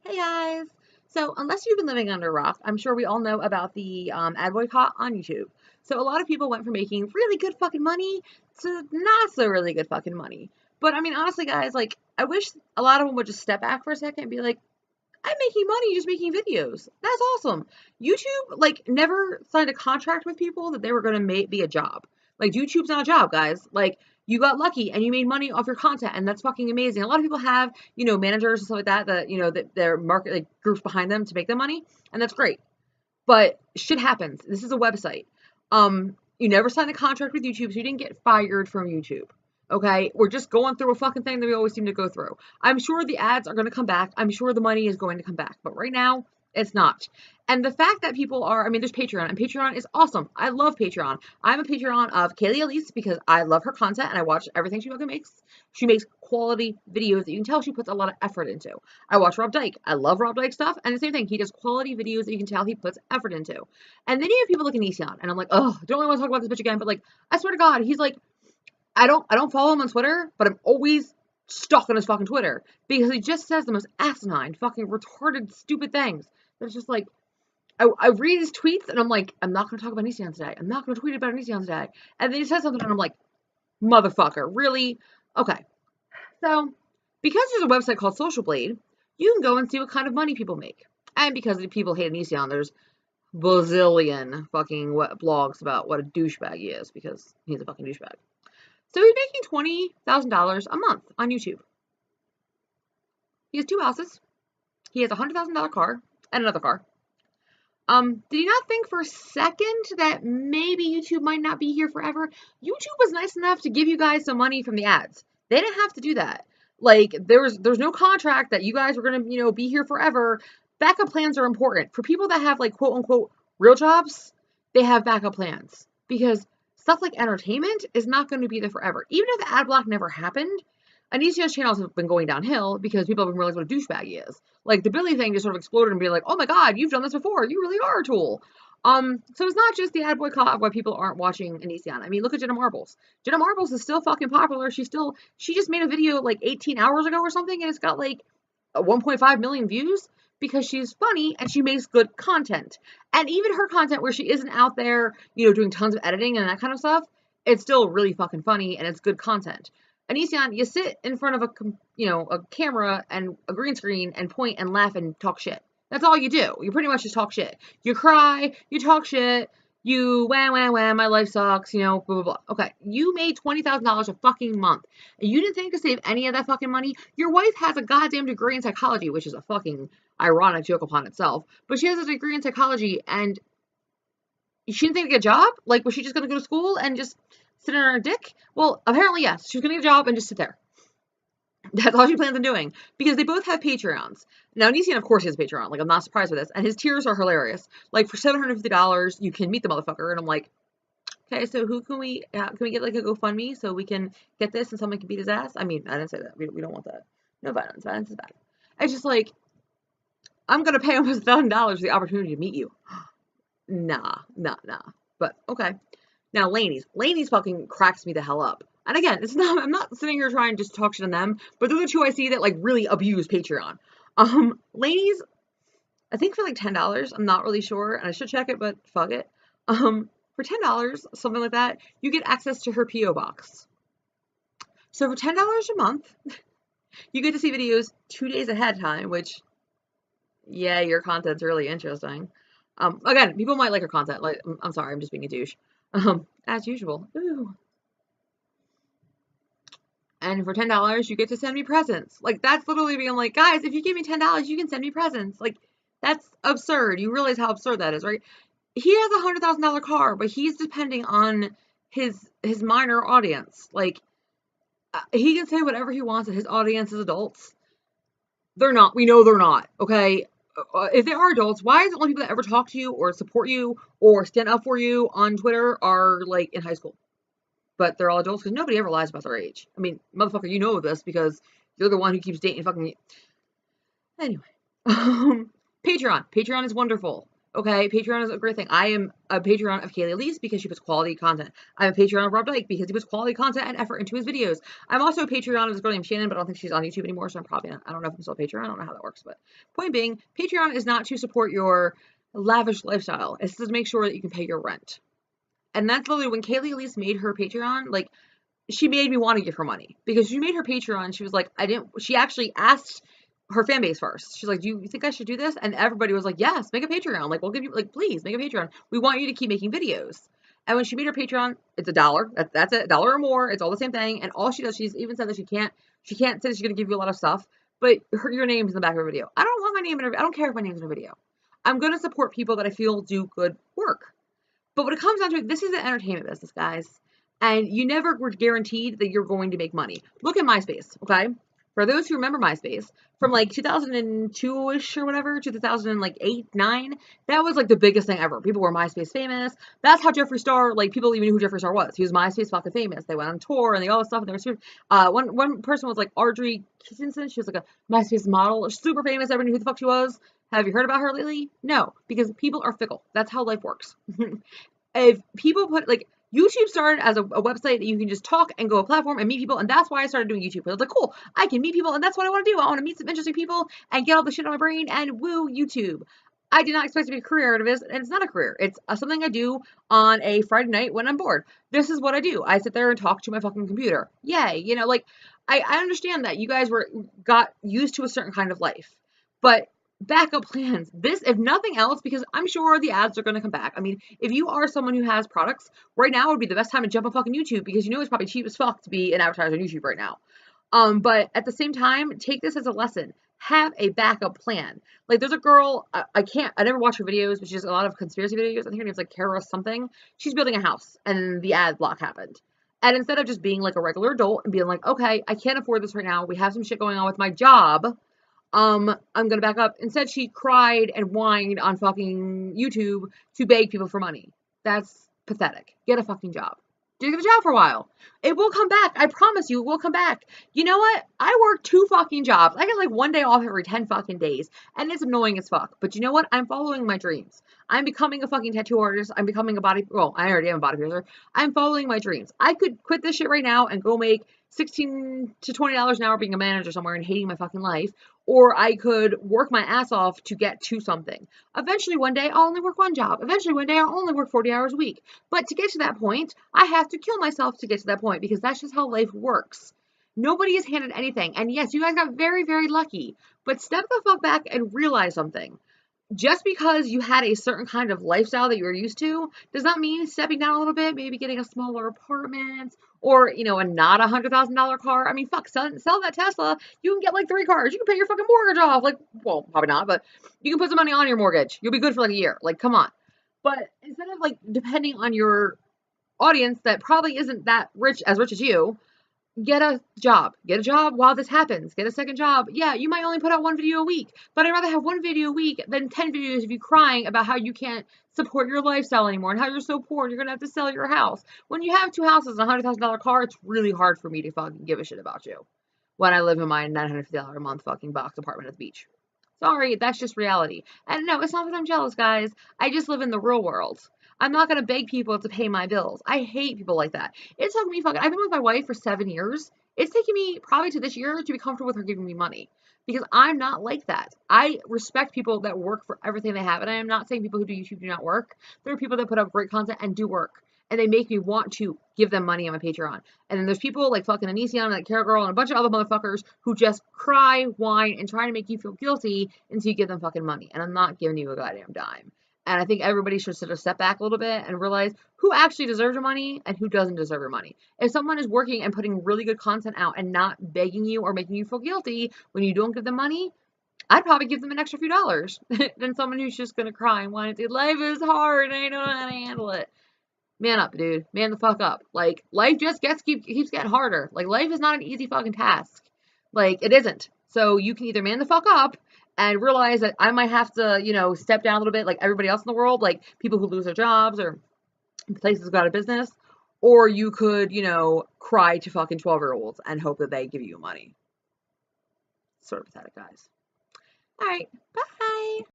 Hey guys! So, unless you've been living under a rock, I'm sure we all know about the ad boycott on YouTube. So, a lot of people went from making really good fucking money to not so really good fucking money. But I mean, honestly, guys, like, I wish a lot of them would just step back for a second and be like, I'm making money just making videos. That's awesome. YouTube, like, never signed a contract with people that they were going to be a job. Like, YouTube's not a job, guys. Like, you got lucky and you made money off your content, and that's fucking amazing. A lot of people have, managers and stuff like that, that their market, like, groups behind them to make them money, and that's great. But shit happens. This is a website. You never signed a contract with YouTube, so you didn't get fired from YouTube. Okay, we're just going through a fucking thing that we always seem to go through. I'm sure the ads are going to come back. I'm sure the money is going to come back. But right now, it's not. And the fact that people are, I mean, there's Patreon, and Patreon is awesome. I love Patreon. I'm a Patreon of Kaylee Elise because I love her content and I watch everything she fucking makes. She makes quality videos that you can tell she puts a lot of effort into. I watch Rob Dyke. I love Rob Dyke stuff. And the same thing, he does quality videos that you can tell he puts effort into. And then you have people like Onision, and I'm like, oh, don't really want to talk about this bitch again, but like, I swear to God, he's like, I don't follow him on Twitter, but I'm always stalking his fucking Twitter because he just says the most asinine, fucking retarded, stupid things. It's just like, I read his tweets and I'm like, I'm not going to talk about Onision today. I'm not going to tweet about Onision today. And then he says something and I'm like, motherfucker, really? Okay. So, because there's a website called Social Blade, you can go and see what kind of money people make. And because people hate Onision, there's bazillion fucking blogs about what a douchebag he is because he's a fucking douchebag. So he's making $20,000 a month on YouTube. He has two houses. He has a $100,000 car and another car. Did you not think for a second that maybe YouTube might not be here forever? YouTube was nice enough to give you guys some money from the ads. They didn't have to do that. Like, there's no contract that you guys were gonna, be here forever. Backup plans are important. For people that have, like, quote unquote real jobs, they have backup plans. Because stuff like entertainment is not going to be there forever. Even if the ad block never happened, Anisha's channels have been going downhill because people have been realizing what a douchebag he is. Like, the Billy thing just sort of exploded and be like, oh my God, you've done this before. You really are a tool. So it's not just the ad boycott of why people aren't watching Onision. I mean, look at Jenna Marbles. Jenna Marbles is still fucking popular. She just made a video like 18 hours ago or something, and it's got like 1.5 million views because she's funny and she makes good content. And even her content where she isn't out there, doing tons of editing and that kind of stuff, it's still really fucking funny and it's good content. Onision, you sit in front of a camera and a green screen and point and laugh and talk shit. That's all you do. You pretty much just talk shit. You cry, you talk shit, you wham, my life sucks, blah, blah, blah. Okay, you made $20,000 a fucking month. And you didn't think to save any of that fucking money? Your wife has a goddamn degree in psychology, which is a fucking ironic joke upon itself. But she has a degree in psychology, and she didn't think to get a job? Like, was she just going to go to school and just sit on her dick? Well, apparently, yes. She's going to get a job and just sit there. That's all she plans on doing. Because they both have Patreons. Now, Onision, of course, has a Patreon. Like, I'm not surprised with this. And his tiers are hilarious. Like, for $750, you can meet the motherfucker. And I'm like, okay, so who can we get, like, a GoFundMe so we can get this and someone can beat his ass? I mean, I didn't say that. We don't want that. No violence. Violence is bad. It's just like, I'm going to pay almost $1,000 for the opportunity to meet you. Nah. But, okay. Now, Laney's fucking cracks me the hell up. And again, I'm not sitting here trying to just talk shit on them, but those are two I see that, like, really abuse Patreon. Laney's, I think for, like, $10, I'm not really sure, and I should check it, but fuck it. For $10, something like that, you get access to her P.O. box. So for $10 a month, you get to see videos 2 days ahead of time, which, yeah, your content's really interesting. Again, people might like her content. Like, I'm sorry, I'm just being a douche. As usual. Ooh. And for $10, you get to send me presents. Like, that's literally being like, guys, if you give me $10, you can send me presents. Like, that's absurd. You realize how absurd that is, right? He has a $100,000 car, but he's depending on his minor audience. Like, he can say whatever he wants, and his audience is adults. They're not. We know they're not, okay? If they are adults, why is it only people that ever talk to you or support you or stand up for you on Twitter are, like, in high school? But they're all adults because nobody ever lies about their age. I mean, motherfucker, you know this because you're the one who keeps dating fucking... Anyway. Patreon. Patreon is wonderful. Okay, Patreon is a great thing. I am a Patreon of Kaylee Elise because she puts quality content. I'm a Patreon of Rob Dyke because he puts quality content and effort into his videos. I'm also a Patreon of this girl named Shannon, but I don't think she's on YouTube anymore, so I'm probably not. I don't know if I'm still a Patreon. I don't know how that works, but point being, Patreon is not to support your lavish lifestyle. It's to make sure that you can pay your rent. And that's literally when Kaylee Elise made her Patreon, like, she made me want to give her money because she made her Patreon. She was like, she actually asked her fan base first. She's like, do you think I should do this? And everybody was like, yes, make a Patreon. Like, we'll give you, like, please make a Patreon. We want you to keep making videos. And when she made her Patreon, it's $1. That's it, $1 or more. It's all the same thing. And all she does, she's even said that she can't say that she's going to give you a lot of stuff, but your name's in the back of her video. I don't want my name in her, I don't care if my name's in her video. I'm going to support people that I feel do good work. But when it comes down to it, this is an entertainment business, guys. And you never were guaranteed that you're going to make money. Look at MySpace, okay? For those who remember MySpace, from like 2002-ish or whatever to 2008, 9, that was like the biggest thing ever. People were MySpace famous. That's how Jeffree Star, like, people even knew who Jeffree Star was. He was MySpace fucking famous. They went on tour and they all this stuff. And they were super, one person was like Audrey Christensen. She was like a MySpace model, super famous. Everybody knew who the fuck she was. Have you heard about her lately? No, because people are fickle. That's how life works. If people put, like, YouTube started as a website that you can just talk and go a platform and meet people, and that's why I started doing YouTube. I was like, cool, I can meet people, and that's what I want to do. I want to meet some interesting people and get all the shit on my brain and woo YouTube. I did not expect to be a career out of this, and it's not a career. It's something I do on a Friday night when I'm bored. This is what I do. I sit there and talk to my fucking computer. Yay, you know, like, I understand that you guys got used to a certain kind of life, but backup plans. This, if nothing else, because I'm sure the ads are going to come back. I mean, if you are someone who has products, right now would be the best time to jump on fucking YouTube because you know it's probably cheap as fuck to be an advertiser on YouTube right now. But at the same time, take this as a lesson. Have a backup plan. Like, there's a girl, I never watch her videos, but she does a lot of conspiracy videos. I think her name's like Kara something. She's building a house and the ad block happened. And instead of just being like a regular adult and being like, okay, I can't afford this right now. We have some shit going on with my job. I'm gonna back up. Instead, she cried and whined on fucking YouTube to beg people for money. That's pathetic. Get a fucking job. Get a job for a while. It will come back. I promise you, it will come back. You know what? I work 2 fucking jobs. I get like 1 day off every 10 fucking days, and it's annoying as fuck. But you know what? I'm following my dreams. I'm becoming a fucking tattoo artist. I'm becoming a well, I already am a body piercer. I'm following my dreams. I could quit this shit right now and go make $16 to $20 an hour being a manager somewhere and hating my fucking life, or I could work my ass off to get to something. Eventually, one day, I'll only work 1 job. Eventually, one day, I'll only work 40 hours a week. But to get to that point, I have to kill myself to get to that point because that's just how life works. Nobody is handed anything. And yes, you guys got very, very lucky. But step the fuck back and realize something. Just because you had a certain kind of lifestyle that you were used to does not mean stepping down a little bit, maybe getting a smaller apartment or, you know, a not $100,000 car. I mean, fuck, sell that Tesla. You can get like 3 cars. You can pay your fucking mortgage off. Like, well, probably not, but you can put some money on your mortgage. You'll be good for like a year. Like, come on. But instead of like depending on your audience that probably isn't that rich as you, get a job. Get a job while this happens. Get a second job. Yeah, you might only put out 1 video a week, but I'd rather have 1 video a week than 10 videos of you crying about how you can't support your lifestyle anymore and how you're so poor and you're going to have to sell your house. When you have 2 houses and a $100,000 car, it's really hard for me to fucking give a shit about you when I live in my $950 a month fucking box apartment at the beach. Sorry, that's just reality. And no, it's not that I'm jealous, guys. I just live in the real world. I'm not going to beg people to pay my bills. I hate people like that. It took me I've been with my wife for 7 years. It's taken me probably to this year to be comfortable with her giving me money because I'm not like that. I respect people that work for everything they have. And I am not saying people who do YouTube do not work. There are people that put up great content and do work. And they make me want to give them money on my Patreon. And then there's people like fucking Onision and like Carol Girl and a bunch of other motherfuckers who just cry, whine, and try to make you feel guilty until you give them fucking money. And I'm not giving you a goddamn dime. And I think everybody should sort of step back a little bit and realize who actually deserves your money and who doesn't deserve your money. If someone is working and putting really good content out and not begging you or making you feel guilty when you don't give them money, I'd probably give them an extra few dollars than someone who's just going to cry and want to say, life is hard and I don't know how to handle it. Man up, dude. Man the fuck up. Like, life just keeps getting harder. Like, life is not an easy fucking task. Like, it isn't. So you can either man the fuck up and realize that I might have to, you know, step down a little bit like everybody else in the world, like people who lose their jobs or places go out of business, or you could, you know, cry to fucking 12-year-olds and hope that they give you money. Sort of pathetic, guys. All right, bye.